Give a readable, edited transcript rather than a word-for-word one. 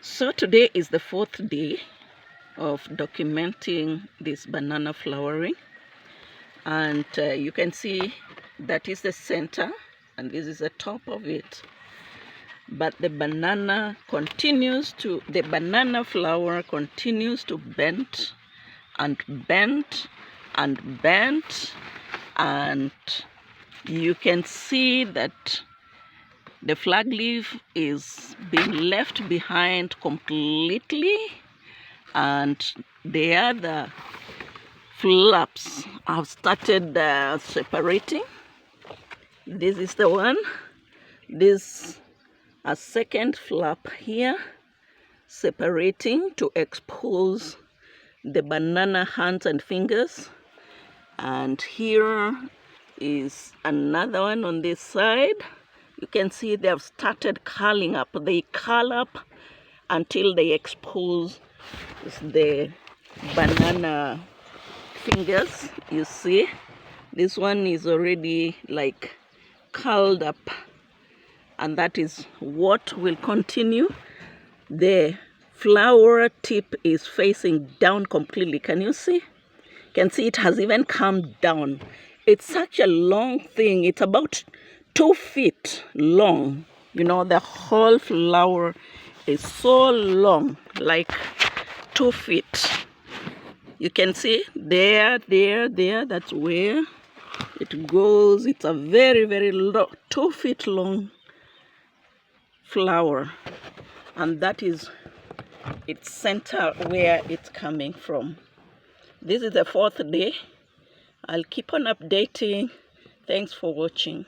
So today is the fourth day of documenting this banana flowering, and you can see that is the center and this is the top of it, but the banana flower continues to bend and bend and bend, and you can see that the flag leaf is being left behind completely, and the other flaps have started separating. This is the one. This a second flap here separating to expose the banana hands and fingers, and here is another one on this side. You can see they have started curling up. They curl up until they expose the banana fingers. You see, this one is already like curled up, and that is what will continue. The flower tip is facing down completely. Can you see? You can see it has even come down. It's such a long thing. It's about 2 feet long. You know, the whole flower is so long, like 2 feet. You can see there, that's where it goes. It's a very, very long, 2 feet long flower, and that is its center where it's coming from. This is the fourth day. I'll keep on updating. Thanks for watching.